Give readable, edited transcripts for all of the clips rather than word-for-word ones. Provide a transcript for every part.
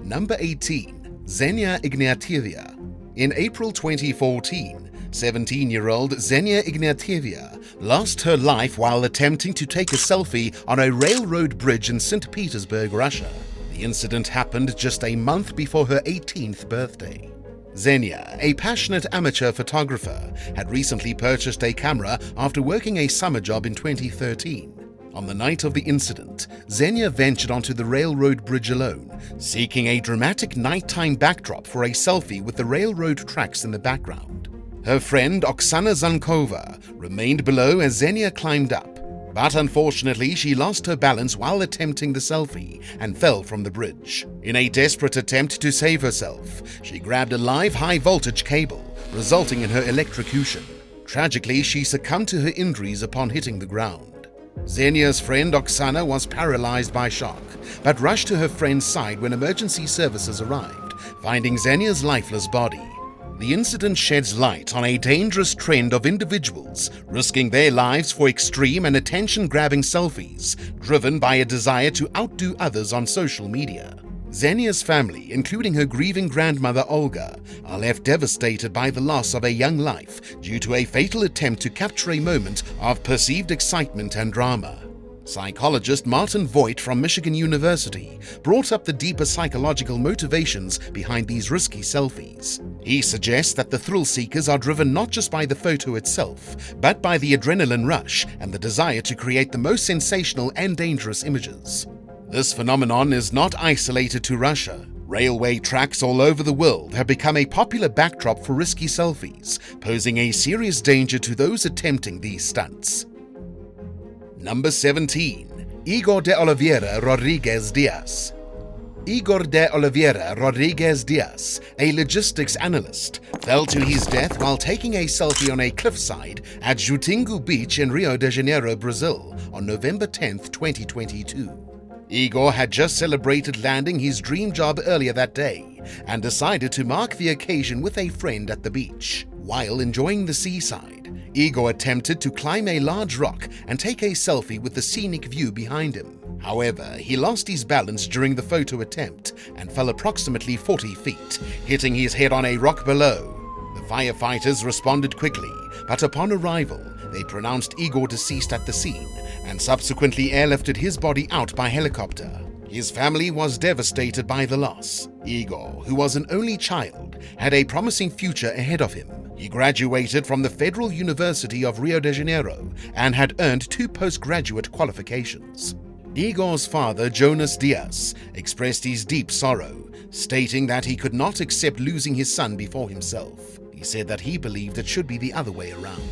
Number 18. Xenia Ignatieva. In April 2014, 17-year-old Xenia Ignatieva lost her life while attempting to take a selfie on a railroad bridge in St. Petersburg, Russia. The incident happened just a month before her 18th birthday. Xenia, a passionate amateur photographer, had recently purchased a camera after working a summer job in 2013. On the night of the incident, Xenia ventured onto the railroad bridge alone, seeking a dramatic nighttime backdrop for a selfie with the railroad tracks in the background. Her friend Oksana Zankova remained below as Xenia climbed up, but unfortunately she lost her balance while attempting the selfie and fell from the bridge. In a desperate attempt to save herself, she grabbed a live high-voltage cable, resulting in her electrocution. Tragically, she succumbed to her injuries upon hitting the ground. Xenia's friend Oksana was paralyzed by shock, but rushed to her friend's side when emergency services arrived, finding Xenia's lifeless body. The incident sheds light on a dangerous trend of individuals risking their lives for extreme and attention-grabbing selfies, driven by a desire to outdo others on social media. Xenia's family, including her grieving grandmother Olga, are left devastated by the loss of a young life due to a fatal attempt to capture a moment of perceived excitement and drama. Psychologist Martin Voigt from Michigan University brought up the deeper psychological motivations behind these risky selfies. He suggests that the thrill seekers are driven not just by the photo itself, but by the adrenaline rush and the desire to create the most sensational and dangerous images. This phenomenon is not isolated to Russia. Railway tracks all over the world have become a popular backdrop for risky selfies, posing a serious danger to those attempting these stunts. Number 17. Igor de Oliveira Rodriguez Diaz. Igor de Oliveira Rodriguez Diaz, a logistics analyst, fell to his death while taking a selfie on a cliffside at Jutingu Beach in Rio de Janeiro, Brazil, on November 10, 2022. Igor had just celebrated landing his dream job earlier that day and decided to mark the occasion with a friend at the beach. While enjoying the seaside, Igor attempted to climb a large rock and take a selfie with the scenic view behind him. However, he lost his balance during the photo attempt and fell approximately 40 feet, hitting his head on a rock below. The firefighters responded quickly, but upon arrival, they pronounced Igor deceased at the scene and subsequently airlifted his body out by helicopter. His family was devastated by the loss. Igor, who was an only child, had a promising future ahead of him. He graduated from the Federal University of Rio de Janeiro and had earned 2 postgraduate qualifications. Igor's father, Jonas Diaz, expressed his deep sorrow, stating that he could not accept losing his son before himself. He said that he believed it should be the other way around.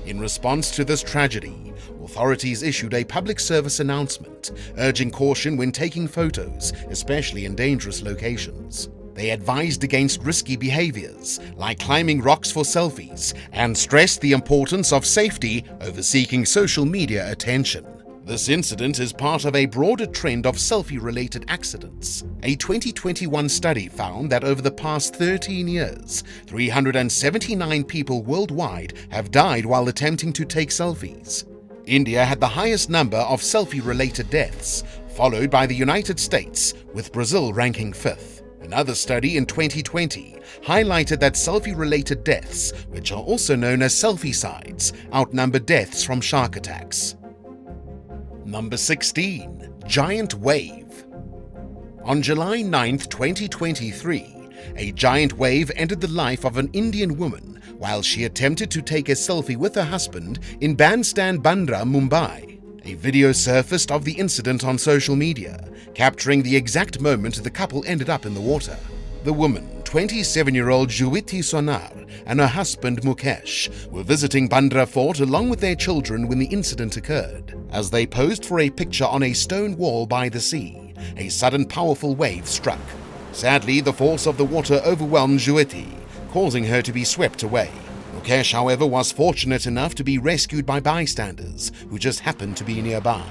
In response to this tragedy, authorities issued a public service announcement urging caution when taking photos, especially in dangerous locations. They advised against risky behaviors, like climbing rocks for selfies, and stressed the importance of safety over seeking social media attention. This incident is part of a broader trend of selfie-related accidents. A 2021 study found that over the past 13 years, 379 people worldwide have died while attempting to take selfies. India had the highest number of selfie-related deaths, followed by the United States, with Brazil ranking 5th. Another study in 2020 highlighted that selfie-related deaths, which are also known as selfie-cides, outnumber deaths from shark attacks. Number 16. Giant Wave. On July 9, 2023, a giant wave ended the life of an Indian woman while she attempted to take a selfie with her husband in Bandstand Bandra, Mumbai. A video surfaced of the incident on social media, capturing the exact moment the couple ended up in the water. The woman, 27-year-old Juwiti Sonar, and her husband Mukesh were visiting Bandra Fort along with their children when the incident occurred. As they posed for a picture on a stone wall by the sea, a sudden powerful wave struck. Sadly, the force of the water overwhelmed Juwiti, causing her to be swept away. Mukesh, however, was fortunate enough to be rescued by bystanders who just happened to be nearby.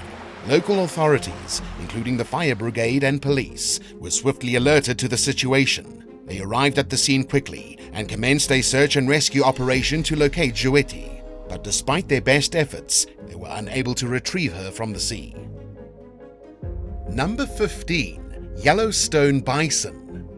Local authorities, including the fire brigade and police, were swiftly alerted to the situation. They arrived at the scene quickly and commenced a search and rescue operation to locate Juwiti. But despite their best efforts, they were unable to retrieve her from the sea. Number 15. Yellowstone bison.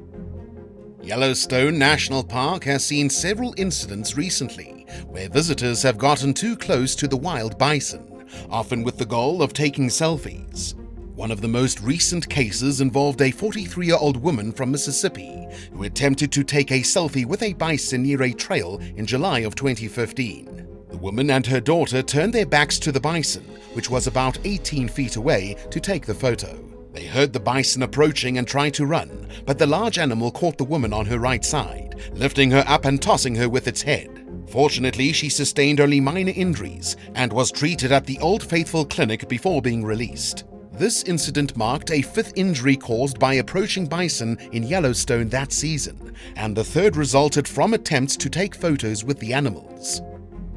Yellowstone National Park has seen several incidents recently where visitors have gotten too close to the wild bison, often with the goal of taking selfies. One of the most recent cases involved a 43-year-old woman from Mississippi who attempted to take a selfie with a bison near a trail in July of 2015. The woman and her daughter turned their backs to the bison, which was about 18 feet away, to take the photo. They heard the bison approaching and tried to run, but the large animal caught the woman on her right side, lifting her up and tossing her with its head. Fortunately, she sustained only minor injuries and was treated at the Old Faithful Clinic before being released. This incident marked a fifth injury caused by approaching bison in Yellowstone that season, and the third resulted from attempts to take photos with the animals.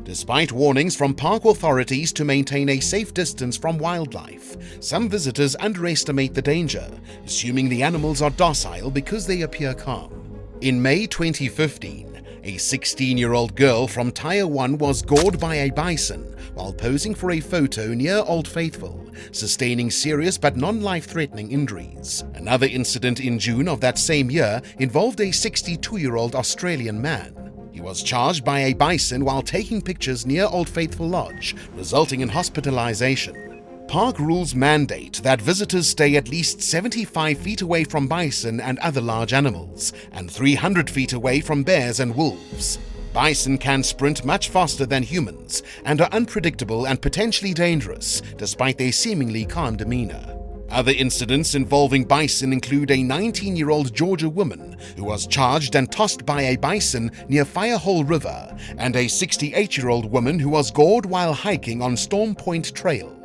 Despite warnings from park authorities to maintain a safe distance from wildlife, some visitors underestimate the danger, assuming the animals are docile because they appear calm. In May 2015, a 16-year-old girl from Taiwan was gored by a bison while posing for a photo near Old Faithful, sustaining serious but non-life-threatening injuries. Another incident in June of that same year involved a 62-year-old Australian man. He was charged by a bison while taking pictures near Old Faithful Lodge, resulting in hospitalization. Park rules mandate that visitors stay at least 75 feet away from bison and other large animals, and 300 feet away from bears and wolves. Bison can sprint much faster than humans and are unpredictable and potentially dangerous, despite their seemingly calm demeanor. Other incidents involving bison include a 19-year-old Georgia woman who was charged and tossed by a bison near Firehole River, and a 68-year-old woman who was gored while hiking on Storm Point Trail.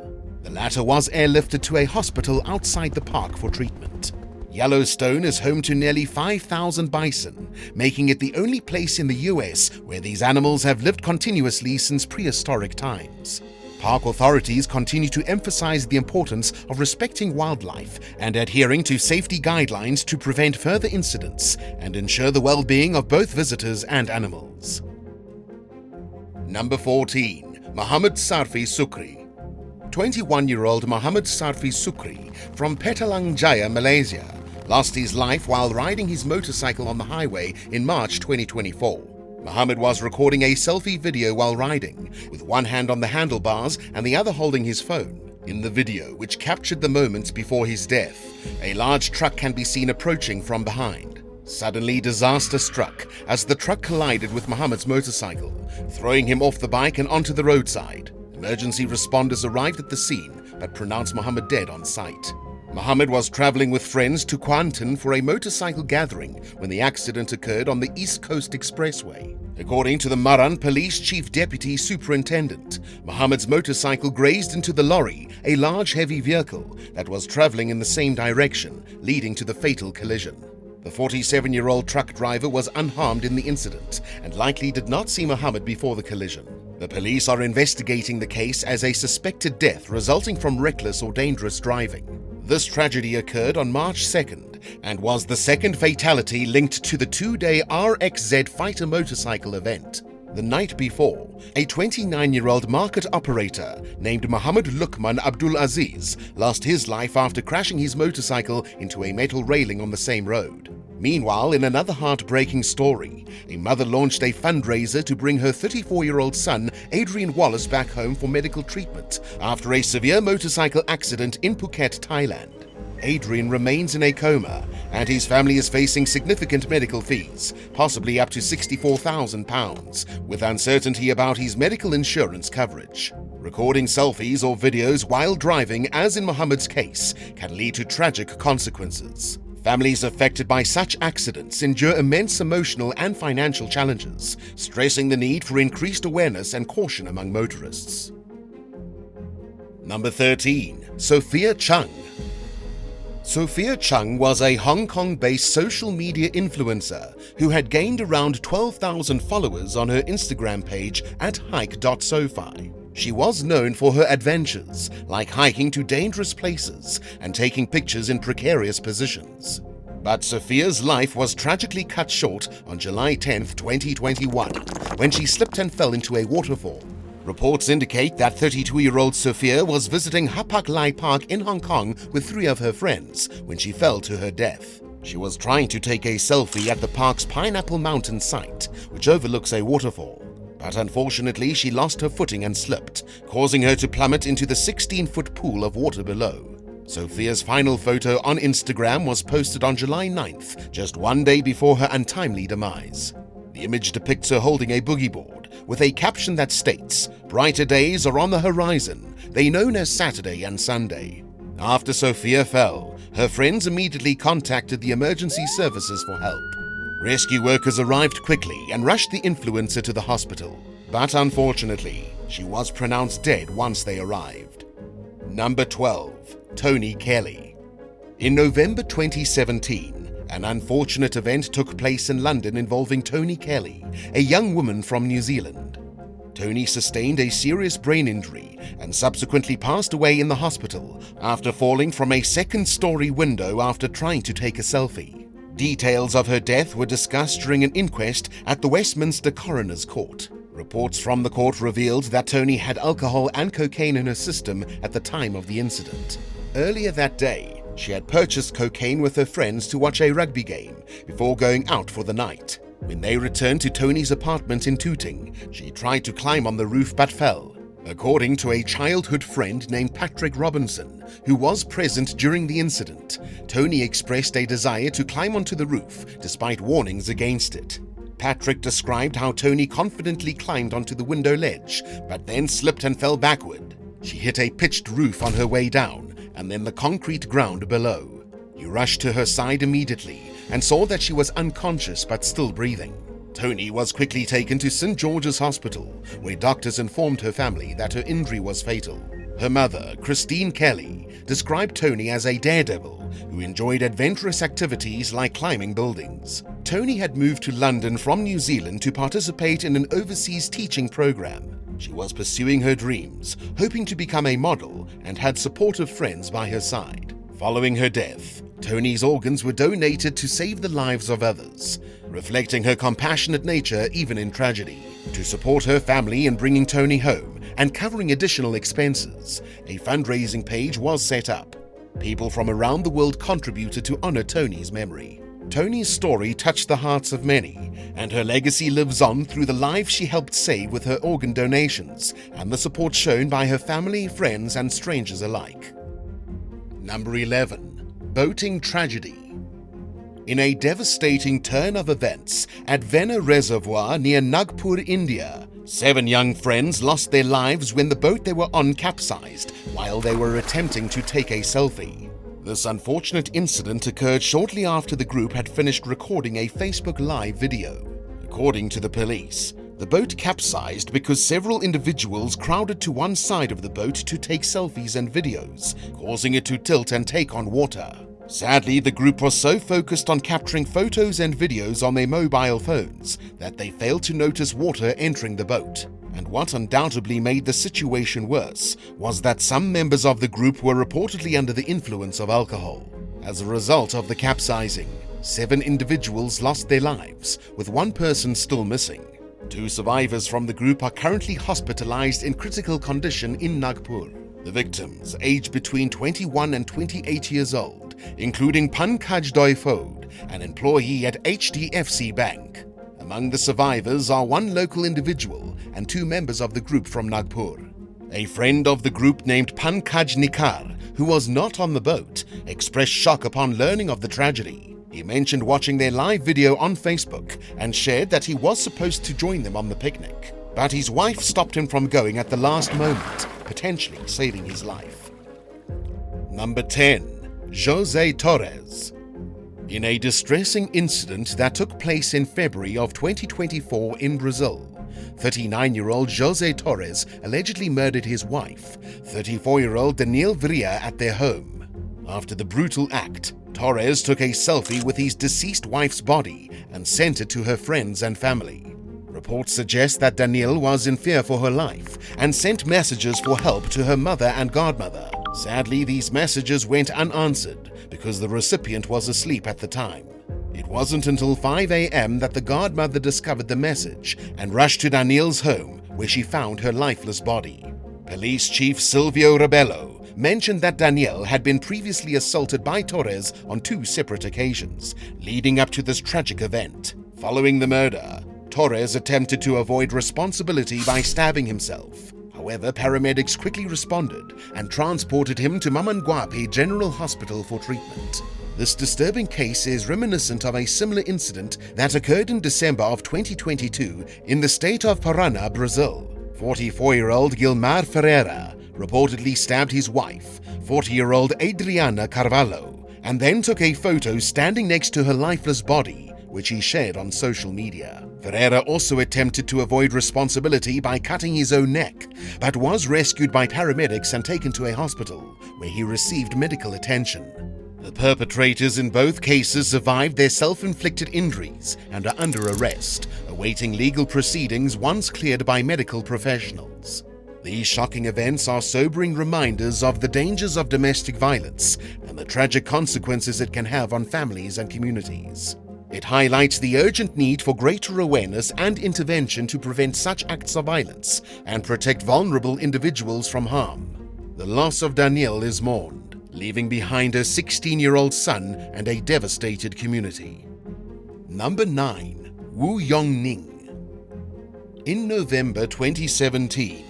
The latter was airlifted to a hospital outside the park for treatment. Yellowstone is home to nearly 5,000 bison, making it the only place in the US where these animals have lived continuously since prehistoric times. Park authorities continue to emphasize the importance of respecting wildlife and adhering to safety guidelines to prevent further incidents and ensure the well-being of both visitors and animals. Number 14. Muhammad Sarfi Sukri. 21-year-old Muhammad Sarfi Sukri from Petalang Jaya, Malaysia, lost his life while riding his motorcycle on the highway in March 2024. Muhammad was recording a selfie video while riding, with one hand on the handlebars and the other holding his phone. In the video, which captured the moments before his death, a large truck can be seen approaching from behind. Suddenly, disaster struck as the truck collided with Muhammad's motorcycle, throwing him off the bike and onto the roadside. Emergency responders arrived at the scene but pronounced Muhammad dead on sight. Muhammad was traveling with friends to Kuantan for a motorcycle gathering when the accident occurred on the East Coast Expressway. According to the Maran Police Chief Deputy Superintendent, Muhammad's motorcycle grazed into the lorry, a large heavy vehicle that was traveling in the same direction, leading to the fatal collision. The 47-year-old truck driver was unharmed in the incident and likely did not see Muhammad before the collision. The police are investigating the case as a suspected death resulting from reckless or dangerous driving. This tragedy occurred on March 2nd and was the second fatality linked to the two-day RXZ fighter motorcycle event. The night before, a 29-year-old market operator named Muhammad Lukman Abdul Aziz lost his life after crashing his motorcycle into a metal railing on the same road. Meanwhile, in another heartbreaking story, a mother launched a fundraiser to bring her 34-year-old son, Adrian Wallace, back home for medical treatment after a severe motorcycle accident in Phuket, Thailand. Adrian remains in a coma, and his family is facing significant medical fees, possibly up to £64,000, with uncertainty about his medical insurance coverage. Recording selfies or videos while driving, as in Muhammad's case, can lead to tragic consequences. Families affected by such accidents endure immense emotional and financial challenges, stressing the need for increased awareness and caution among motorists. Number 13. Sophia Chung. Sophia Chung was a Hong Kong-based social media influencer who had gained around 12,000 followers on her Instagram page at hike.sofi. She was known for her adventures, like hiking to dangerous places and taking pictures in precarious positions. But Sophia's life was tragically cut short on July 10, 2021, when she slipped and fell into a waterfall. Reports indicate that 32-year-old Sophia was visiting Hapak Lai Park in Hong Kong with 3 of her friends when she fell to her death. She was trying to take a selfie at the park's Pineapple Mountain site, which overlooks a waterfall. But unfortunately, she lost her footing and slipped, causing her to plummet into the 16-foot pool of water below. Sophia's final photo on Instagram was posted on July 9th, just 1 day before her untimely demise. The image depicts her holding a boogie board with a caption that states, "Brighter days are on the horizon, they known as Saturday and Sunday." After Sophia fell, her friends immediately contacted the emergency services for help. Rescue workers arrived quickly and rushed the influencer to the hospital, but unfortunately, she was pronounced dead once they arrived. Number 12. Tony Kelly. In November 2017, an unfortunate event took place in London involving Tony Kelly, a young woman from New Zealand. Tony sustained a serious brain injury and subsequently passed away in the hospital after falling from a second-story window after trying to take a selfie. Details of her death were discussed during an inquest at the Westminster Coroner's Court. Reports from the court revealed that Tony had alcohol and cocaine in her system at the time of the incident. Earlier that day, she had purchased cocaine with her friends to watch a rugby game before going out for the night. When they returned to Tony's apartment in Tooting, she tried to climb on the roof but fell. According to a childhood friend named Patrick Robinson, who was present during the incident, Tony expressed a desire to climb onto the roof despite warnings against it. Patrick described how Tony confidently climbed onto the window ledge, but then slipped and fell backward. She hit a pitched roof on her way down, and then the concrete ground below. He rushed to her side immediately and saw that she was unconscious but still breathing. Tony was quickly taken to St. George's Hospital, where doctors informed her family that her injury was fatal. Her mother, Christine Kelly, described Tony as a daredevil who enjoyed adventurous activities like climbing buildings. Tony had moved to London from New Zealand to participate in an overseas teaching program. She was pursuing her dreams, hoping to become a model, and had supportive friends by her side. Following her death, Tony's organs were donated to save the lives of others, reflecting her compassionate nature even in tragedy. To support her family in bringing Tony home and covering additional expenses, a fundraising page was set up. People from around the world contributed to honor Tony's memory. Tony's story touched the hearts of many, and her legacy lives on through the lives she helped save with her organ donations and the support shown by her family, friends, and strangers alike. Number 11. Boating tragedy. In a devastating turn of events at Vena Reservoir near Nagpur, India, 7 young friends lost their lives when the boat they were on capsized while they were attempting to take a selfie. This unfortunate incident occurred shortly after the group had finished recording a Facebook Live video. According to the police, the boat capsized because several individuals crowded to one side of the boat to take selfies and videos, causing it to tilt and take on water. Sadly, the group was so focused on capturing photos and videos on their mobile phones that they failed to notice water entering the boat. And what undoubtedly made the situation worse was that some members of the group were reportedly under the influence of alcohol. As a result of the capsizing, 7 individuals lost their lives, with 1 person still missing. 2 survivors from the group are currently hospitalized in critical condition in Nagpur. The victims, aged between 21 and 28 years old, including Pankaj Doifode, an employee at HDFC Bank. Among the survivors are 1 local individual and 2 members of the group from Nagpur. A friend of the group named Pankaj Nikar, who was not on the boat, expressed shock upon learning of the tragedy. He mentioned watching their live video on Facebook and shared that he was supposed to join them on the picnic, but his wife stopped him from going at the last moment, potentially saving his life. Number 10. Jose Torres. In a distressing incident that took place in February of 2024 in Brazil, 39-year-old Jose Torres allegedly murdered his wife, 34-year-old Danielle Vria, at their home. After the brutal act, Torres took a selfie with his deceased wife's body and sent it to her friends and family. Reports suggest that Danielle was in fear for her life and sent messages for help to her mother and godmother. Sadly, these messages went unanswered because the recipient was asleep at the time. It wasn't until 5 a.m. that the godmother discovered the message and rushed to Danielle's home, where she found her lifeless body. Police Chief Silvio Rebello mentioned that Danielle had been previously assaulted by Torres on 2 separate occasions, leading up to this tragic event. Following the murder, Torres attempted to avoid responsibility by stabbing himself. However, paramedics quickly responded and transported him to Mamanguape General Hospital for treatment. This disturbing case is reminiscent of a similar incident that occurred in December of 2022 in the state of Paraná, Brazil. 44-year-old Gilmar Ferreira reportedly stabbed his wife, 40-year-old Adriana Carvalho, and then took a photo standing next to her lifeless body, which he shared on social media. Ferreira also attempted to avoid responsibility by cutting his own neck, but was rescued by paramedics and taken to a hospital, where he received medical attention. The perpetrators in both cases survived their self-inflicted injuries and are under arrest, awaiting legal proceedings once cleared by medical professionals. These shocking events are sobering reminders of the dangers of domestic violence and the tragic consequences it can have on families and communities. It highlights the urgent need for greater awareness and intervention to prevent such acts of violence and protect vulnerable individuals from harm. The loss of Danielle is mourned, leaving behind a 16-year-old son and a devastated community. Number 9. Wu Yongning. In November 2017,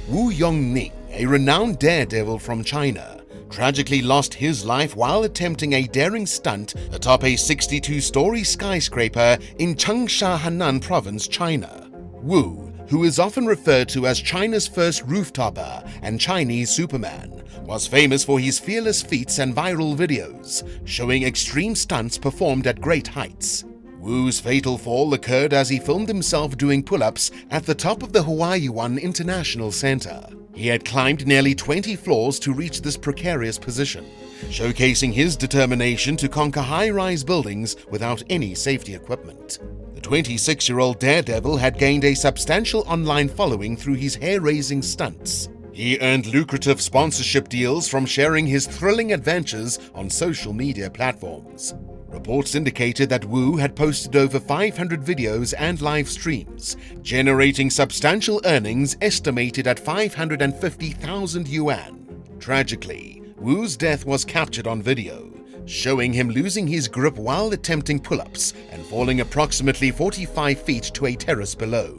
Wu Yongning, a renowned daredevil from China, tragically lost his life while attempting a daring stunt atop a 62-story skyscraper in Changsha, Henan Province, China. Wu, who is often referred to as China's first rooftopper and Chinese Superman, was famous for his fearless feats and viral videos, showing extreme stunts performed at great heights. Wu's fatal fall occurred as he filmed himself doing pull-ups at the top of the Huaiyuan International Center. He had climbed nearly 20 floors to reach this precarious position, showcasing his determination to conquer high-rise buildings without any safety equipment. The 26-year-old daredevil had gained a substantial online following through his hair-raising stunts. He earned lucrative sponsorship deals from sharing his thrilling adventures on social media platforms. Reports indicated that Wu had posted over 500 videos and live streams, generating substantial earnings estimated at 550,000 yuan. Tragically, Wu's death was captured on video, showing him losing his grip while attempting pull-ups and falling approximately 45 feet to a terrace below.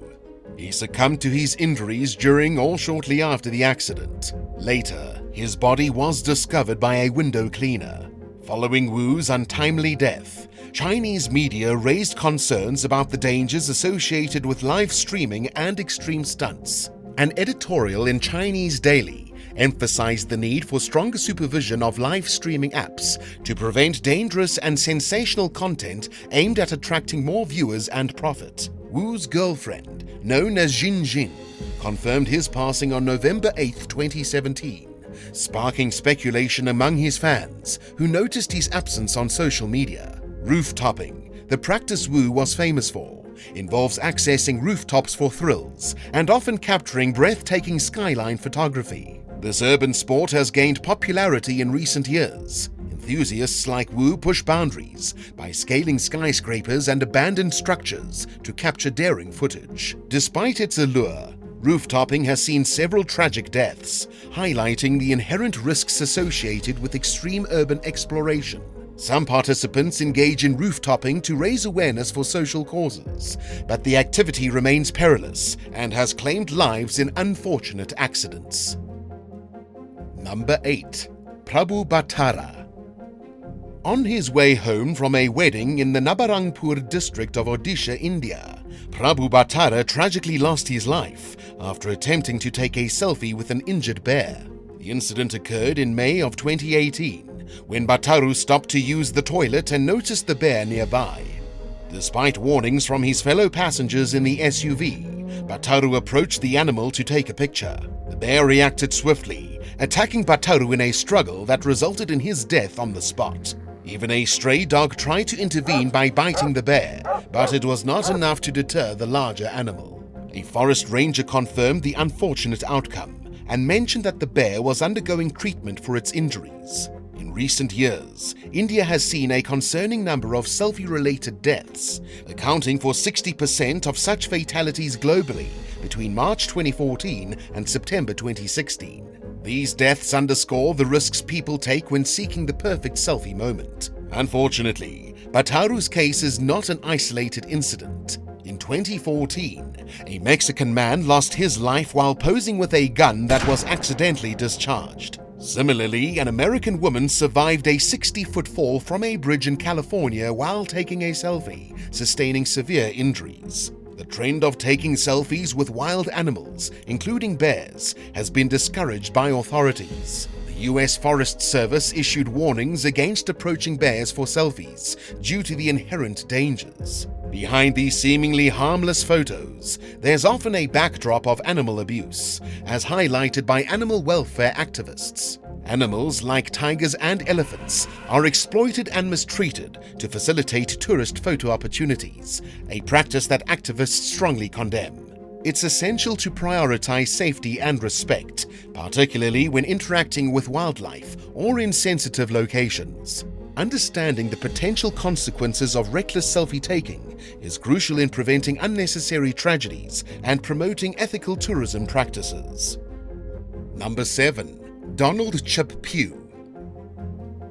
He succumbed to his injuries during or shortly after the accident. Later, his body was discovered by a window cleaner. Following Wu's untimely death, Chinese media raised concerns about the dangers associated with live streaming and extreme stunts. An editorial in Chinese Daily emphasized the need for stronger supervision of live streaming apps to prevent dangerous and sensational content aimed at attracting more viewers and profit. Wu's girlfriend, known as Jin Jin, confirmed his passing on November 8, 2017. Sparking speculation among his fans, who noticed his absence on social media. Roof-topping, the practice Wu was famous for, involves accessing rooftops for thrills and often capturing breathtaking skyline photography. This urban sport has gained popularity in recent years. Enthusiasts like Wu push boundaries by scaling skyscrapers and abandoned structures to capture daring footage. Despite its allure, roof-topping has seen several tragic deaths, highlighting the inherent risks associated with extreme urban exploration. Some participants engage in roof-topping to raise awareness for social causes, but the activity remains perilous and has claimed lives in unfortunate accidents. Number 8. Prabhu Bhattara. On his way home from a wedding in the Nabarangpur district of Odisha, India, Prabhu Bhattara tragically lost his life after attempting to take a selfie with an injured bear. The incident occurred in May of 2018, when Bhattaru stopped to use the toilet and noticed the bear nearby. Despite warnings from his fellow passengers in the SUV, Bhattaru approached the animal to take a picture. The bear reacted swiftly, attacking Bhattaru in a struggle that resulted in his death on the spot. Even a stray dog tried to intervene by biting the bear, but it was not enough to deter the larger animal. A forest ranger confirmed the unfortunate outcome and mentioned that the bear was undergoing treatment for its injuries. In In recent years, India has seen a concerning number of selfie-related deaths, accounting for 60% of such fatalities globally between March 2014 and September 2016. These deaths underscore the risks people take when seeking the perfect selfie moment. Unfortunately, Bataru's case is not an isolated incident. In 2014, a Mexican man lost his life while posing with a gun that was accidentally discharged. Similarly, an American woman survived a 60-foot fall from a bridge in California while taking a selfie, sustaining severe injuries. The trend of taking selfies with wild animals, including bears, has been discouraged by authorities. The U.S. Forest Service issued warnings against approaching bears for selfies due to the inherent dangers. Behind these seemingly harmless photos, there's often a backdrop of animal abuse, as highlighted by animal welfare activists. Animals like tigers and elephants are exploited and mistreated to facilitate tourist photo opportunities, a practice that activists strongly condemn. It's essential to prioritize safety and respect, particularly when interacting with wildlife or in sensitive locations. Understanding the potential consequences of reckless selfie-taking is crucial in preventing unnecessary tragedies and promoting ethical tourism practices. Number 7. Donald Chip Pugh.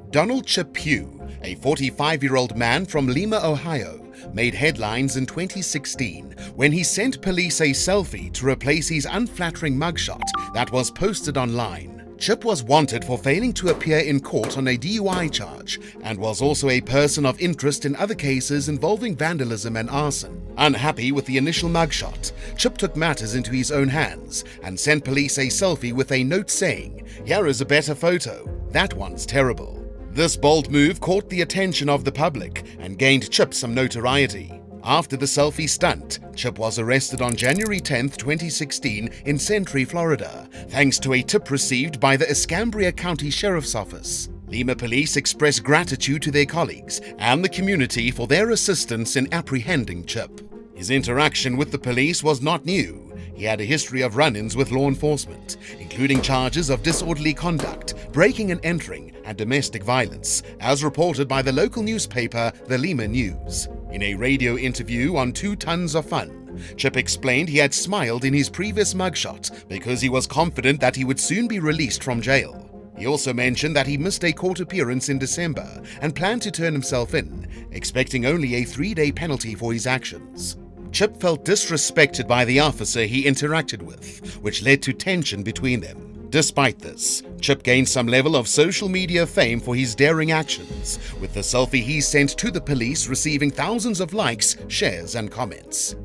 Donald Chip Pugh, a 45-year-old man from Lima, Ohio, made headlines in 2016 when he sent police a selfie to replace his unflattering mugshot that was posted online. Chip was wanted for failing to appear in court on a DUI charge and was also a person of interest in other cases involving vandalism and arson. Unhappy with the initial mugshot, Chip took matters into his own hands and sent police a selfie with a note saying, "Here is a better photo. That one's terrible." This bold move caught the attention of the public and gained Chip some notoriety. After the selfie stunt, Chip was arrested on January 10, 2016 in Century, Florida, thanks to a tip received by the Escambria County Sheriff's Office. Lima police expressed gratitude to their colleagues and the community for their assistance in apprehending Chip. His interaction with the police was not new. He had a history of run-ins with law enforcement, including charges of disorderly conduct, breaking and entering, and domestic violence, as reported by the local newspaper, the Lima News. In a radio interview on 2 Tons of Fun, Chip explained he had smiled in his previous mugshot because he was confident that he would soon be released from jail. He also mentioned that he missed a court appearance in December and planned to turn himself in, expecting only a 3-day penalty for his actions. Chip felt disrespected by the officer he interacted with, which led to tension between them. Despite this, Chip gained some level of social media fame for his daring actions, with the selfie he sent to the police receiving thousands of likes, shares, and comments.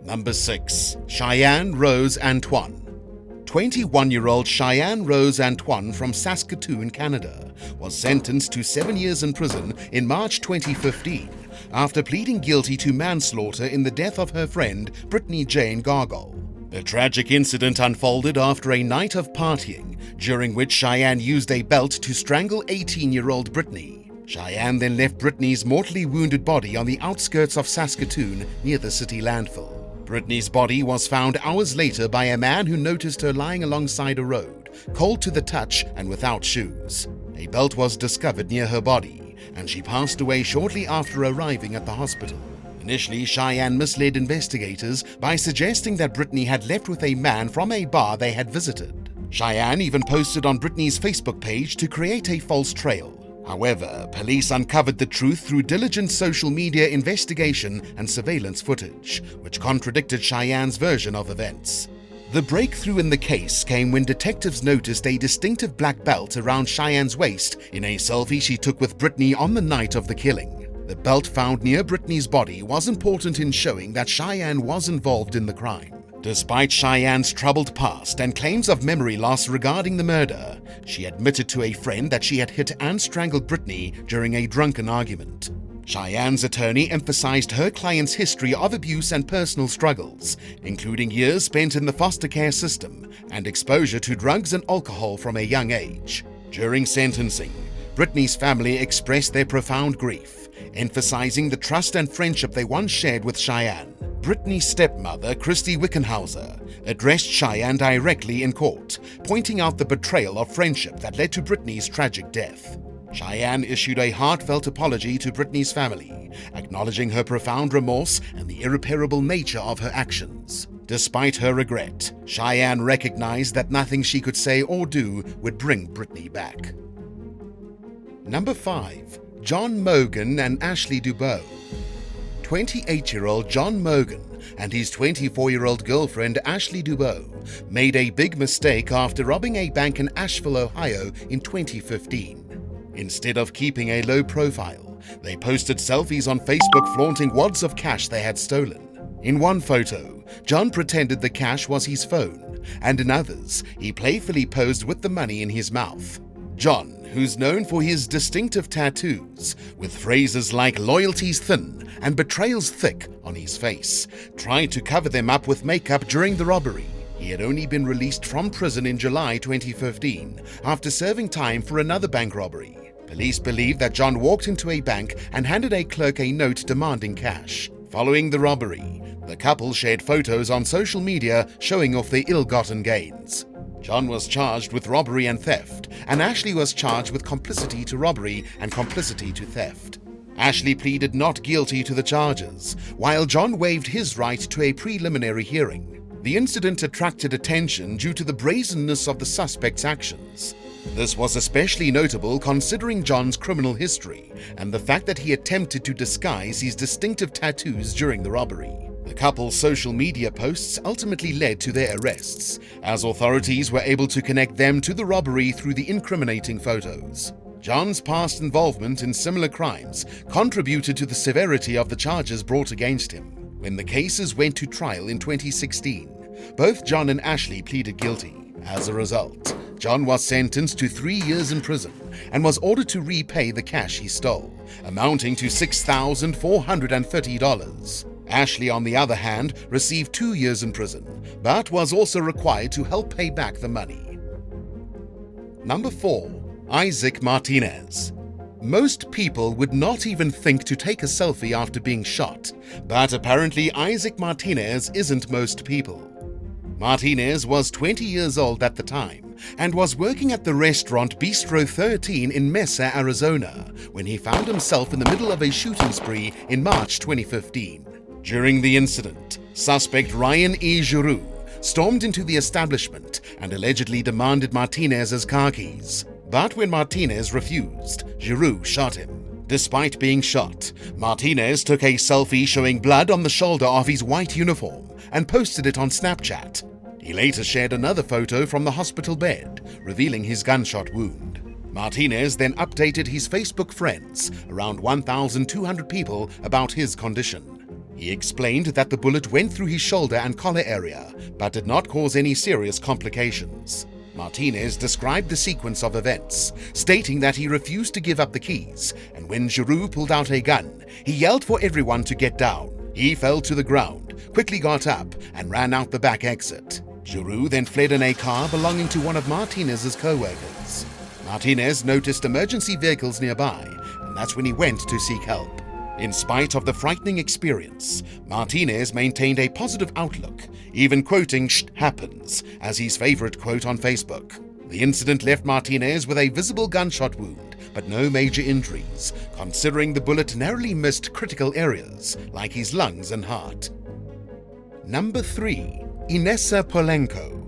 Number 6. Cheyenne Rose Antoine. 21-year-old Cheyenne Rose Antoine from Saskatoon, Canada, was sentenced to 7 years in prison in March 2015 after pleading guilty to manslaughter in the death of her friend, Brittany Jane Gargle. The tragic incident unfolded after a night of partying, during which Cheyenne used a belt to strangle 18-year-old Brittany. Cheyenne then left Brittany's mortally wounded body on the outskirts of Saskatoon near the city landfill. Brittany's body was found hours later by a man who noticed her lying alongside a road, cold to the touch and without shoes. A belt was discovered near her body, and she passed away shortly after arriving at the hospital. Initially, Cheyenne misled investigators by suggesting that Brittany had left with a man from a bar they had visited. Cheyenne even posted on Brittany's Facebook page to create a false trail. However, police uncovered the truth through diligent social media investigation and surveillance footage, which contradicted Cheyenne's version of events. The breakthrough in the case came when detectives noticed a distinctive black belt around Cheyenne's waist in a selfie she took with Brittany on the night of the killing. The belt found near Brittany's body was important in showing that Cheyenne was involved in the crime. Despite Cheyenne's troubled past and claims of memory loss regarding the murder, she admitted to a friend that she had hit and strangled Brittany during a drunken argument. Cheyenne's attorney emphasized her client's history of abuse and personal struggles, including years spent in the foster care system and exposure to drugs and alcohol from a young age. During sentencing, Brittany's family expressed their profound grief, emphasizing the trust and friendship they once shared with Cheyenne. Britney's stepmother, Christy Wickenhauser, addressed Cheyenne directly in court, pointing out the betrayal of friendship that led to Britney's tragic death. Cheyenne issued a heartfelt apology to Britney's family, acknowledging her profound remorse and the irreparable nature of her actions. Despite her regret, Cheyenne recognized that nothing she could say or do would bring Britney back. Number 5. John Mogan and Ashley Dubow. 28-year-old John Mogan and his 24-year-old girlfriend Ashley Dubow made a big mistake after robbing a bank in Asheville, Ohio in 2015. Instead of keeping a low profile, they posted selfies on Facebook flaunting wads of cash they had stolen. In one photo, John pretended the cash was his phone, and in others, he playfully posed with the money in his mouth. John, who's known for his distinctive tattoos, with phrases like "loyalty's thin" and "betrayal's thick" on his face, tried to cover them up with makeup during the robbery. He had only been released from prison in July 2015 after serving time for another bank robbery. Police believe that John walked into a bank and handed a clerk a note demanding cash. Following the robbery, the couple shared photos on social media showing off their ill-gotten gains. John was charged with robbery and theft, and Ashley was charged with complicity to robbery and complicity to theft. Ashley pleaded not guilty to the charges, while John waived his right to a preliminary hearing. The incident attracted attention due to the brazenness of the suspect's actions. This was especially notable considering John's criminal history and the fact that he attempted to disguise his distinctive tattoos during the robbery. The couple's social media posts ultimately led to their arrests, as authorities were able to connect them to the robbery through the incriminating photos. John's past involvement in similar crimes contributed to the severity of the charges brought against him. When the cases went to trial in 2016, both John and Ashley pleaded guilty. As a result, John was sentenced to 3 years in prison and was ordered to repay the cash he stole, amounting to $6,430. Ashley, on the other hand, received 2 years in prison, but was also required to help pay back the money. Number 4. Isaac Martinez. Most people would not even think to take a selfie after being shot, but apparently Isaac Martinez isn't most people. Martinez was 20 years old at the time and was working at the restaurant Bistro 13 in Mesa, Arizona, when he found himself in the middle of a shooting spree in March 2015. During the incident, suspect Ryan E. Giroux stormed into the establishment and allegedly demanded Martinez's car keys. But when Martinez refused, Giroux shot him. Despite being shot, Martinez took a selfie showing blood on the shoulder of his white uniform and posted it on Snapchat. He later shared another photo from the hospital bed, revealing his gunshot wound. Martinez then updated his Facebook friends, around 1,200 people, about his condition. He explained that the bullet went through his shoulder and collar area, but did not cause any serious complications. Martinez described the sequence of events, stating that he refused to give up the keys, and when Giroux pulled out a gun, he yelled for everyone to get down. He fell to the ground, quickly got up, and ran out the back exit. Giroux then fled in a car belonging to one of Martinez's co-workers. Martinez noticed emergency vehicles nearby, and that's when he went to seek help. In spite of the frightening experience, Martinez maintained a positive outlook, even quoting "Shh happens" as his favorite quote on Facebook. The incident left Martinez with a visible gunshot wound, but no major injuries, considering the bullet narrowly missed critical areas like his lungs and heart. Number 3. Inessa Polenko.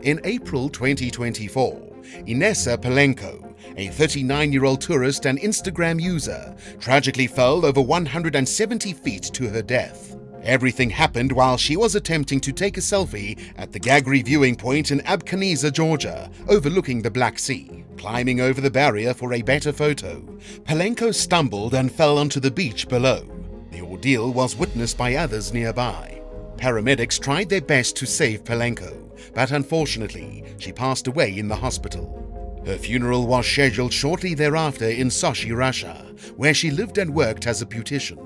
In April 2024, Inessa Polenko, a 39-year-old tourist and Instagram user, tragically fell over 170 feet to her death. Everything happened while she was attempting to take a selfie at the Gagri viewing point in Abkhazia, Georgia, overlooking the Black Sea. Climbing over the barrier for a better photo, Polenko stumbled and fell onto the beach below. The ordeal was witnessed by others nearby. Paramedics tried their best to save Polenko, but unfortunately, she passed away in the hospital. Her funeral was scheduled shortly thereafter in Sochi, Russia, where she lived and worked as a beautician.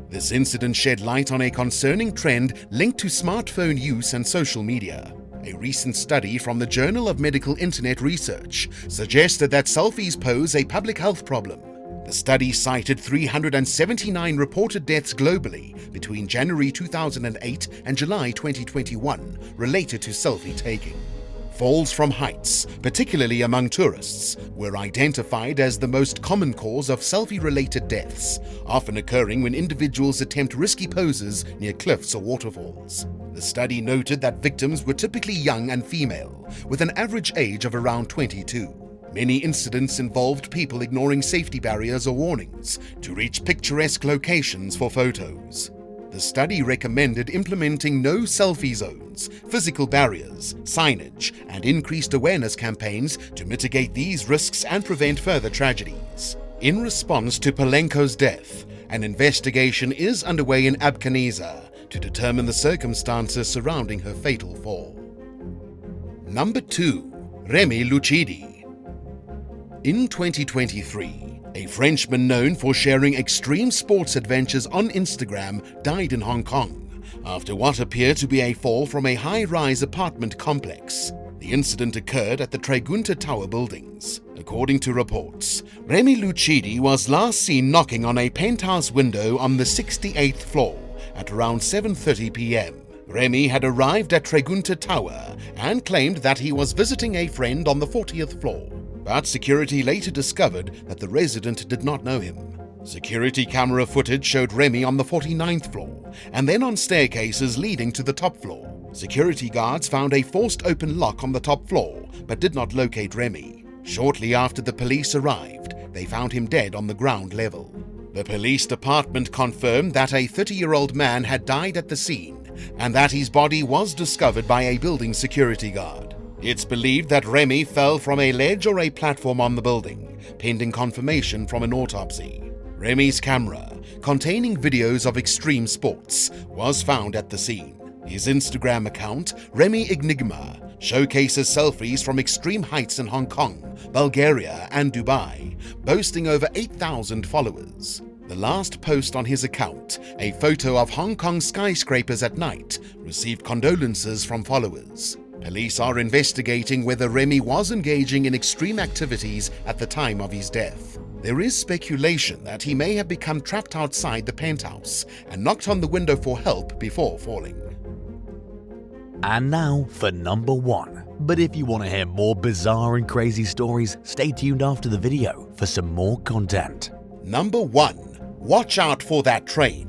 This incident shed light on a concerning trend linked to smartphone use and social media. A recent study from the Journal of Medical Internet Research suggested that selfies pose a public health problem. The study cited 379 reported deaths globally between January 2008 and July 2021 related to selfie taking. Falls from heights, particularly among tourists, were identified as the most common cause of selfie-related deaths, often occurring when individuals attempt risky poses near cliffs or waterfalls. The study noted that victims were typically young and female, with an average age of around 22. Many incidents involved people ignoring safety barriers or warnings to reach picturesque locations for photos. The study recommended implementing no selfie zones, physical barriers, signage, and increased awareness campaigns to mitigate these risks and prevent further tragedies. In response to Palenko's death, an investigation is underway in Abkhazia to determine the circumstances surrounding her fatal fall. Number 2. Remy Lucidi. In 2023, a Frenchman known for sharing extreme sports adventures on Instagram died in Hong Kong after what appeared to be a fall from a high-rise apartment complex. The incident occurred at the Tregunta Tower buildings. According to reports, Remy Lucidi was last seen knocking on a penthouse window on the 68th floor at around 7:30 p.m. Remy had arrived at Tregunta Tower and claimed that he was visiting a friend on the 40th floor. But security later discovered that the resident did not know him. Security camera footage showed Remy on the 49th floor and then on staircases leading to the top floor. Security guards found a forced open lock on the top floor but did not locate Remy. Shortly after the police arrived, they found him dead on the ground level. The police department confirmed that a 30-year-old man had died at the scene and that his body was discovered by a building security guard. It's believed that Remy fell from a ledge or a platform on the building, pending confirmation from an autopsy. Remy's camera, containing videos of extreme sports, was found at the scene. His Instagram account, Remy Enigma, showcases selfies from extreme heights in Hong Kong, Bulgaria, and Dubai, boasting over 8,000 followers. The last post on his account, a photo of Hong Kong skyscrapers at night, received condolences from followers. Police are investigating whether Remy was engaging in extreme activities at the time of his death. There is speculation that he may have become trapped outside the penthouse and knocked on the window for help before falling. And now for number 1. But if you want to hear more bizarre and crazy stories, stay tuned after the video for some more content. Number 1. Watch out for that train.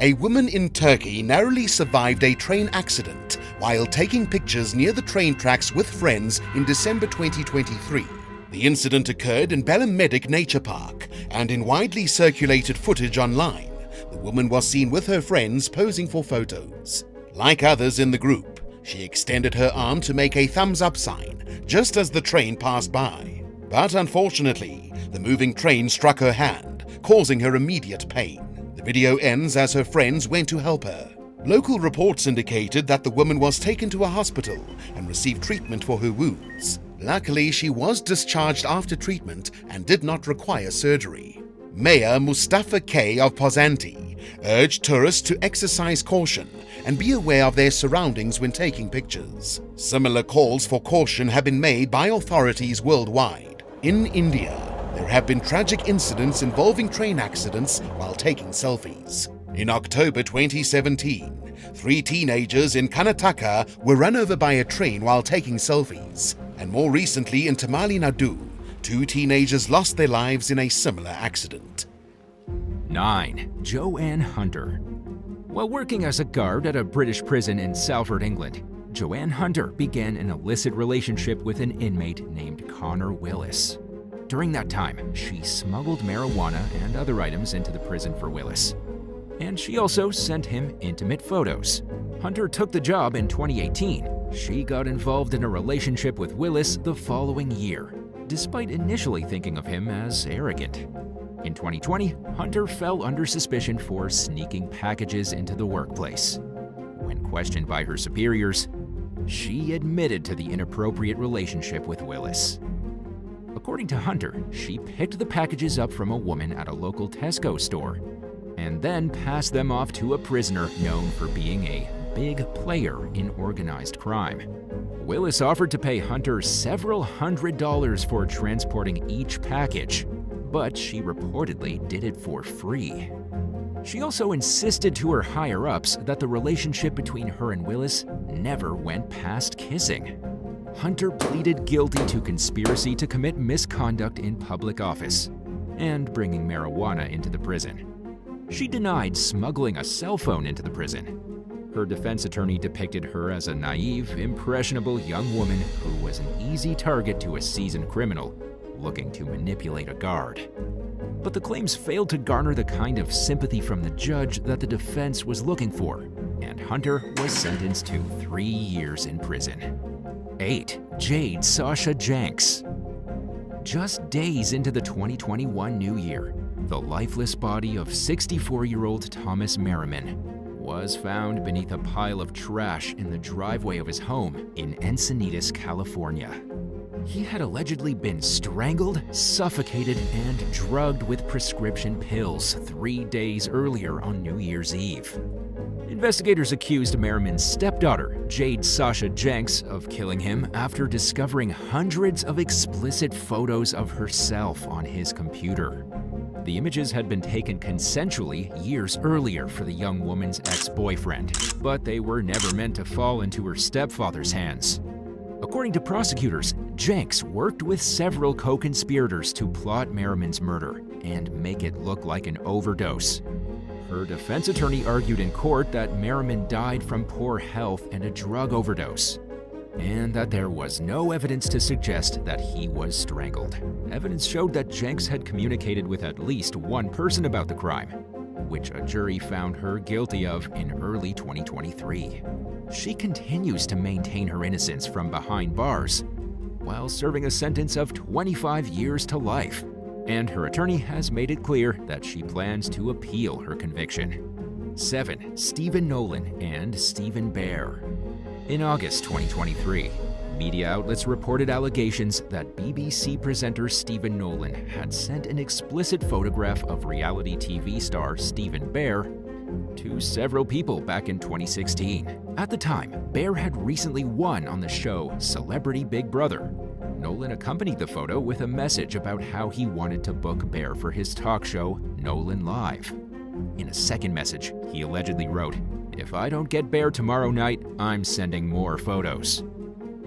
A woman in Turkey narrowly survived a train accident while taking pictures near the train tracks with friends in December 2023. The incident occurred in Balamedik Nature Park, and in widely circulated footage online, the woman was seen with her friends posing for photos. Like others in the group, she extended her arm to make a thumbs-up sign just as the train passed by. But unfortunately, the moving train struck her hand, causing her immediate pain. The video ends as her friends went to help her. Local reports indicated that the woman was taken to a hospital and received treatment for her wounds. Luckily, she was discharged after treatment and did not require surgery. Mayor Mustafa K. of Pozanti urged tourists to exercise caution and be aware of their surroundings when taking pictures. Similar calls for caution have been made by authorities worldwide. In India, there have been tragic incidents involving train accidents while taking selfies. In October 2017, 3 teenagers in Karnataka were run over by a train while taking selfies. And more recently in Tamil Nadu, 2 teenagers lost their lives in a similar accident. 9. Joanne Hunter. While working as a guard at a British prison in Salford, England, Joanne Hunter began an illicit relationship with an inmate named Connor Willis. During that time, she smuggled marijuana and other items into the prison for Willis. And she also sent him intimate photos. Hunter took the job in 2018. She got involved in a relationship with Willis the following year, despite initially thinking of him as arrogant. In 2020, Hunter fell under suspicion for sneaking packages into the workplace. When questioned by her superiors, she admitted to the inappropriate relationship with Willis. According to Hunter, she picked the packages up from a woman at a local Tesco store and then passed them off to a prisoner known for being a big player in organized crime. Willis offered to pay Hunter several $100s for transporting each package, but she reportedly did it for free. She also insisted to her higher-ups that the relationship between her and Willis never went past kissing. Hunter pleaded guilty to conspiracy to commit misconduct in public office and bringing marijuana into the prison. She denied smuggling a cell phone into the prison. Her defense attorney depicted her as a naive, impressionable young woman who was an easy target to a seasoned criminal looking to manipulate a guard. But the claims failed to garner the kind of sympathy from the judge that the defense was looking for, and Hunter was sentenced to 3 years in prison. 8. Jade Sasha Jenks. Just days into the 2021 new year, the lifeless body of 64-year-old Thomas Merriman was found beneath a pile of trash in the driveway of his home in Encinitas, California. He had allegedly been strangled, suffocated, and drugged with prescription pills 3 days earlier on New Year's Eve. Investigators accused Merriman's stepdaughter, Jade Sasha Jenks, of killing him after discovering hundreds of explicit photos of herself on his computer. The images had been taken consensually years earlier for the young woman's ex-boyfriend, but they were never meant to fall into her stepfather's hands. According to prosecutors, Jenks worked with several co-conspirators to plot Merriman's murder and make it look like an overdose. Her defense attorney argued in court that Merriman died from poor health and a drug overdose, and that there was no evidence to suggest that he was strangled. Evidence showed that Jenks had communicated with at least one person about the crime, which a jury found her guilty of in early 2023. She continues to maintain her innocence from behind bars while serving a sentence of 25 years to life, and her attorney has made it clear that she plans to appeal her conviction. 7. Stephen Nolan and Stephen Bear. In August 2023, media outlets reported allegations that BBC presenter Stephen Nolan had sent an explicit photograph of reality TV star Stephen Bear to several people back in 2016. At the time, Bear had recently won on the show Celebrity Big Brother. Nolan accompanied the photo with a message about how he wanted to book Bear for his talk show, Nolan Live. In a second message, he allegedly wrote, "If I don't get Bear tomorrow night, I'm sending more photos."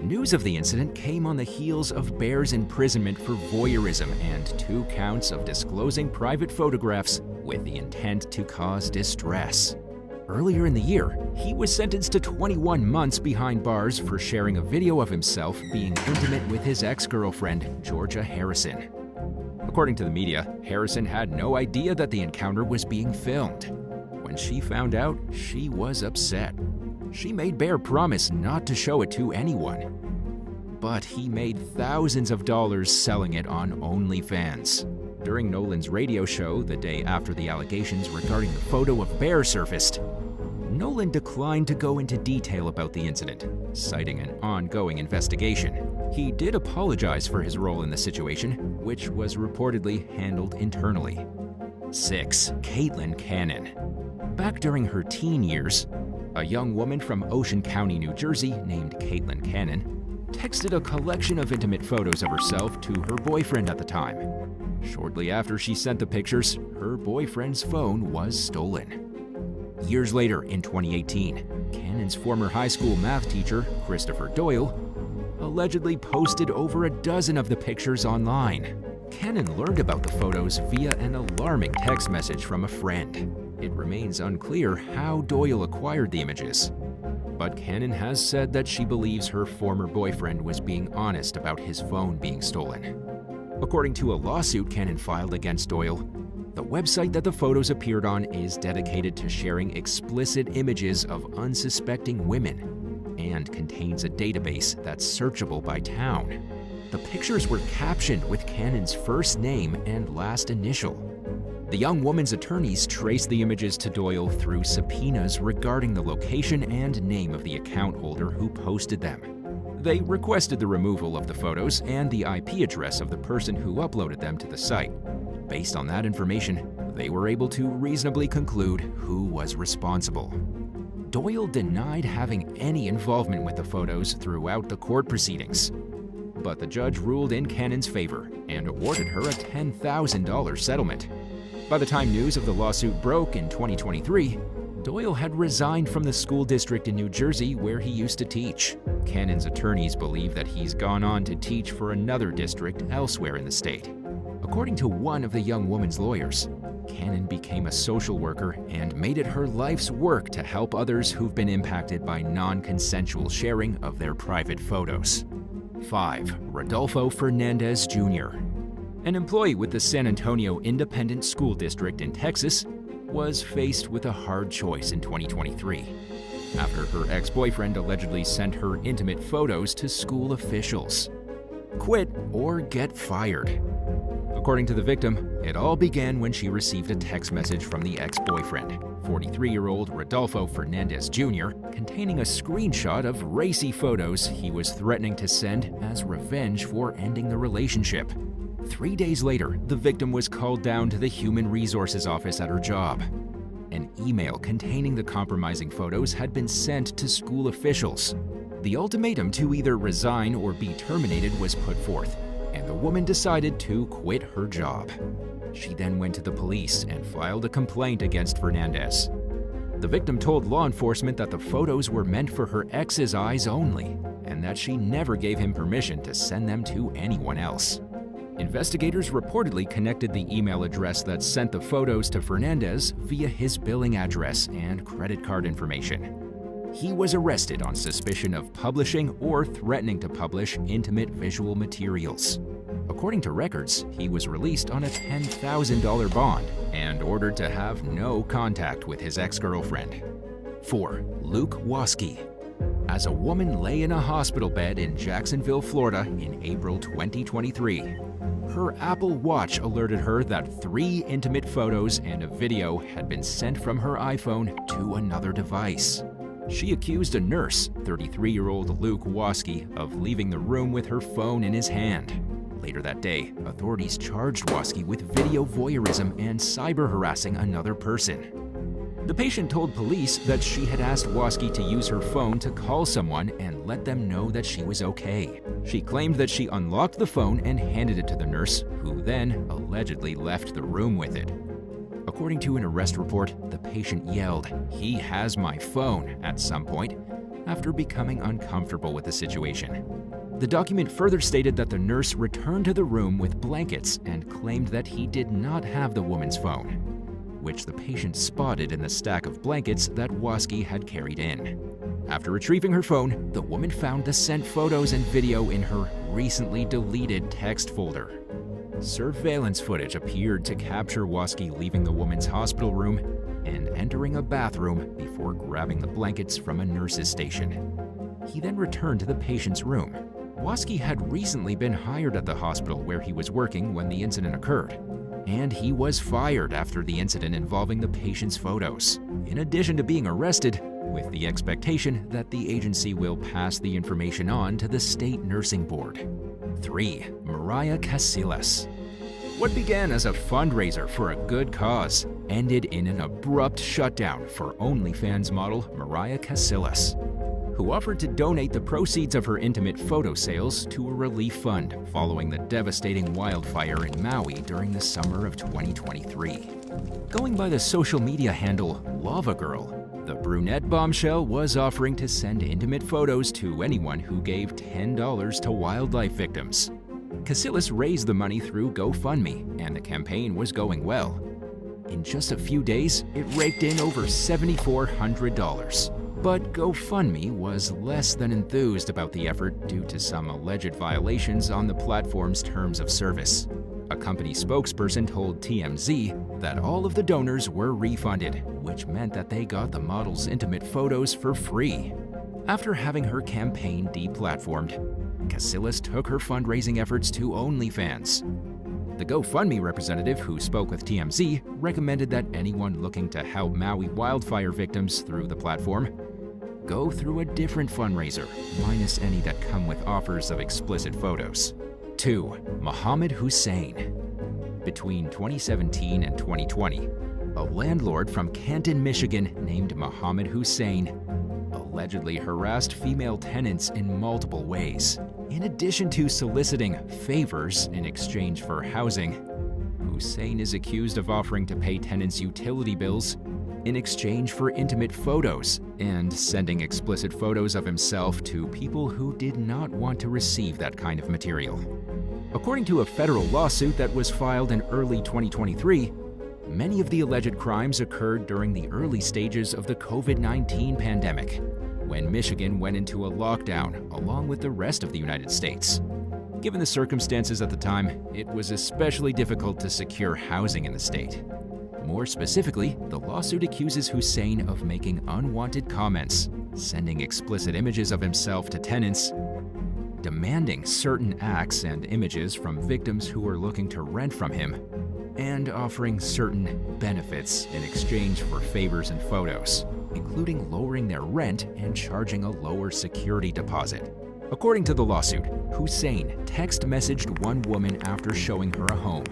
News of the incident came on the heels of Bear's imprisonment for voyeurism and 2 counts of disclosing private photographs with the intent to cause distress. Earlier in the year, he was sentenced to 21 months behind bars for sharing a video of himself being intimate with his ex-girlfriend, Georgia Harrison. According to the media, Harrison had no idea that the encounter was being filmed. When she found out, she was upset. She made Bear promise not to show it to anyone. But he made thousands of dollars selling it on OnlyFans. During Nolan's radio show the day after the allegations regarding the photo of Bear surfaced, Nolan declined to go into detail about the incident, citing an ongoing investigation. He did apologize for his role in the situation, which was reportedly handled internally. 6. Caitlin Cannon. Back during her teen years, a young woman from Ocean County, New Jersey, named Caitlin Cannon, texted a collection of intimate photos of herself to her boyfriend at the time. Shortly after she sent the pictures, her boyfriend's phone was stolen. Years later, in 2018, Cannon's former high school math teacher, Christopher Doyle, allegedly posted over a dozen of the pictures online. Cannon learned about the photos via an alarming text message from a friend. It remains unclear how Doyle acquired the images, but Cannon has said that she believes her former boyfriend was being honest about his phone being stolen. According to a lawsuit Cannon filed against Doyle, the website that the photos appeared on is dedicated to sharing explicit images of unsuspecting women and contains a database that's searchable by town. The pictures were captioned with Cannon's first name and last initial. The young woman's attorneys traced the images to Doyle through subpoenas regarding the location and name of the account holder who posted them. They requested the removal of the photos and the IP address of the person who uploaded them to the site. Based on that information, they were able to reasonably conclude who was responsible. Doyle denied having any involvement with the photos throughout the court proceedings. but the judge ruled in Cannon's favor and awarded her a $10,000 settlement. By the time news of the lawsuit broke in 2023, Doyle had resigned from the school district in New Jersey where he used to teach. Cannon's attorneys believe that he's gone on to teach for another district elsewhere in the state. According to one of the young woman's lawyers, Cannon became a social worker and made it her life's work to help others who've been impacted by non-consensual sharing of their private photos. 5. Rodolfo Fernandez Jr. An employee with the San Antonio Independent School District in Texas was faced with a hard choice in 2023 after her ex-boyfriend allegedly sent her intimate photos to school officials. Quit or get fired. According to the victim, it all began when she received a text message from the ex-boyfriend, 43-year-old Rodolfo Fernandez Jr., containing a screenshot of racy photos he was threatening to send as revenge for ending the relationship. 3 days later, the victim was called down to the Human Resources office at her job. An email containing the compromising photos had been sent to school officials. The ultimatum to either resign or be terminated was put forth, and the woman decided to quit her job. She then went to the police and filed a complaint against Fernandez. The victim told law enforcement that the photos were meant for her ex's eyes only, and that she never gave him permission to send them to anyone else. Investigators reportedly connected the email address that sent the photos to Fernandez via his billing address and credit card information. He was arrested on suspicion of publishing or threatening to publish intimate visual materials. According to records, he was released on a $10,000 bond and ordered to have no contact with his ex-girlfriend. 4. Luke Waske. As a woman lay in a hospital bed in Jacksonville, Florida in April 2023, her Apple Watch alerted her that 3 intimate photos and a video had been sent from her iPhone to another device. She accused a nurse, 33-year-old Luke Waske, of leaving the room with her phone in his hand. Later that day, authorities charged Waske with video voyeurism and cyber harassing another person. The patient told police that she had asked Waske to use her phone to call someone and let them know that she was okay. She claimed that she unlocked the phone and handed it to the nurse, who then allegedly left the room with it. According to an arrest report, the patient yelled, "He has my phone," at some point, after becoming uncomfortable with the situation. The document further stated that the nurse returned to the room with blankets and claimed that he did not have the woman's phone, which the patient spotted in the stack of blankets that Waske had carried in. After retrieving her phone, the woman found the sent photos and video in her recently deleted text folder. Surveillance footage appeared to capture Waske leaving the woman's hospital room and entering a bathroom before grabbing the blankets from a nurse's station. He then returned to the patient's room. Waske had recently been hired at the hospital where he was working when the incident occurred, and he was fired after the incident involving the patient's photos, in addition to being arrested, with the expectation that the agency will pass the information on to the state nursing board. 3. Mariah Casillas. What began as a fundraiser for a good cause ended in an abrupt shutdown for OnlyFans model Mariah Casillas, who offered to donate the proceeds of her intimate photo sales to a relief fund following the devastating wildfire in Maui during the summer of 2023. Going by the social media handle Lava Girl, the brunette bombshell was offering to send intimate photos to anyone who gave $10 to wildlife victims. Casillas raised the money through GoFundMe, and the campaign was going well. In just a few days, it raked in over $7,400. But GoFundMe was less than enthused about the effort due to some alleged violations on the platform's terms of service. A company spokesperson told TMZ that all of the donors were refunded, which meant that they got the model's intimate photos for free. After having her campaign deplatformed, Casillas took her fundraising efforts to OnlyFans. The GoFundMe representative who spoke with TMZ recommended that anyone looking to help Maui wildfire victims through the platform go through a different fundraiser, minus any that come with offers of explicit photos. 2. Mohammed Hussein. Between 2017 and 2020, a landlord from Canton, Michigan named Mohammed Hussein allegedly harassed female tenants in multiple ways. In addition to soliciting favors in exchange for housing, Hussein is accused of offering to pay tenants utility bills in exchange for intimate photos and sending explicit photos of himself to people who did not want to receive that kind of material. According to a federal lawsuit that was filed in early 2023, many of the alleged crimes occurred during the early stages of the COVID-19 pandemic, when Michigan went into a lockdown along with the rest of the United States. Given the circumstances at the time, it was especially difficult to secure housing in the state. More specifically, the lawsuit accuses Hussein of making unwanted comments, sending explicit images of himself to tenants, demanding certain acts and images from victims who are looking to rent from him, and offering certain benefits in exchange for favors and photos, including lowering their rent and charging a lower security deposit. According to the lawsuit, Hussein text messaged one woman after showing her a home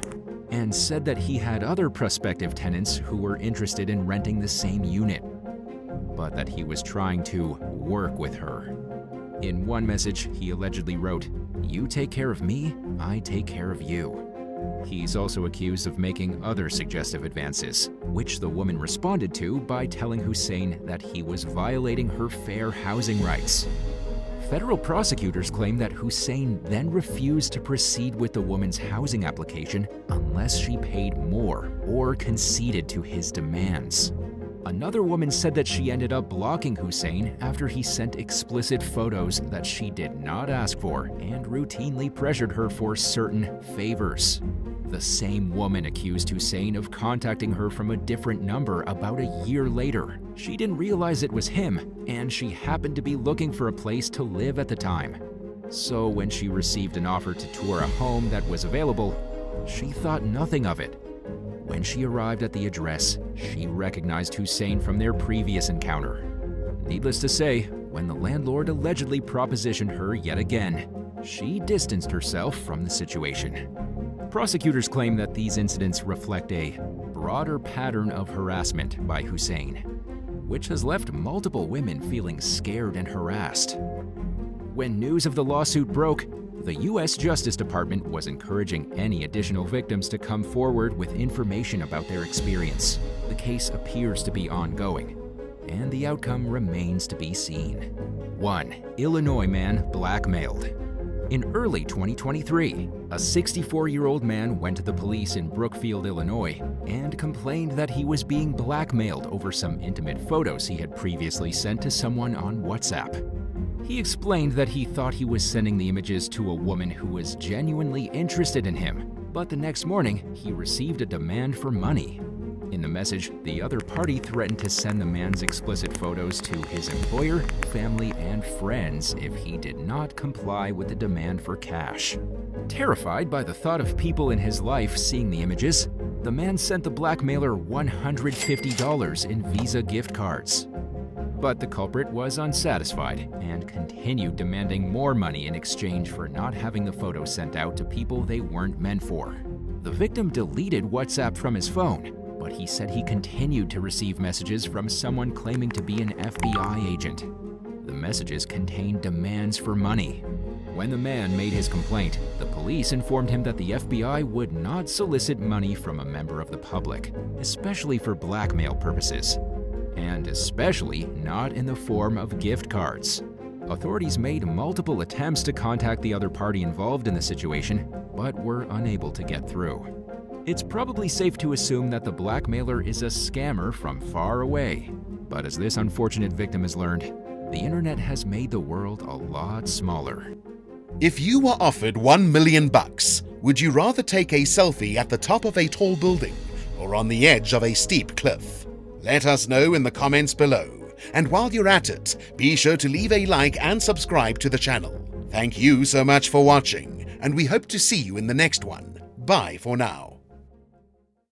and said that he had other prospective tenants who were interested in renting the same unit, but that he was trying to work with her. In one message, he allegedly wrote, "You take care of me, I take care of you." He's also accused of making other suggestive advances, which the woman responded to by telling Hussein that he was violating her fair housing rights. Federal prosecutors claim that Hussein then refused to proceed with the woman's housing application unless she paid more or conceded to his demands. Another woman said that she ended up blocking Hussein after he sent explicit photos that she did not ask for and routinely pressured her for certain favors. The same woman accused Hussein of contacting her from a different number about a year later. She didn't realize it was him, and she happened to be looking for a place to live at the time. So when she received an offer to tour a home that was available, she thought nothing of it. When she arrived at the address, she recognized Hussein from their previous encounter. Needless to say, when the landlord allegedly propositioned her yet again, she distanced herself from the situation. Prosecutors claim that these incidents reflect a broader pattern of harassment by Hussein, which has left multiple women feeling scared and harassed. When news of the lawsuit broke, the U.S. Justice Department was encouraging any additional victims to come forward with information about their experience. The case appears to be ongoing, and the outcome remains to be seen. 1. Illinois man blackmailed. In early 2023, a 64-year-old man went to the police in Brookfield, Illinois, and complained that he was being blackmailed over some intimate photos he had previously sent to someone on WhatsApp. He explained that he thought he was sending the images to a woman who was genuinely interested in him, but the next morning, he received a demand for money. In the message, the other party threatened to send the man's explicit photos to his employer, family, and friends if he did not comply with the demand for cash. Terrified by the thought of people in his life seeing the images, the man sent the blackmailer $150 in Visa gift cards. But the culprit was unsatisfied and continued demanding more money in exchange for not having the photos sent out to people they weren't meant for. The victim deleted WhatsApp from his phone, but he said he continued to receive messages from someone claiming to be an FBI agent. The messages contained demands for money. When the man made his complaint, the police informed him that the FBI would not solicit money from a member of the public, especially for blackmail purposes, and especially not in the form of gift cards. Authorities made multiple attempts to contact the other party involved in the situation, but were unable to get through. It's probably safe to assume that the blackmailer is a scammer from far away. But as this unfortunate victim has learned, the internet has made the world a lot smaller. If you were offered $1 million, would you rather take a selfie at the top of a tall building or on the edge of a steep cliff? Let us know in the comments below. And while you're at it, be sure to leave a like and subscribe to the channel. Thank you so much for watching, and we hope to see you in the next one. Bye for now.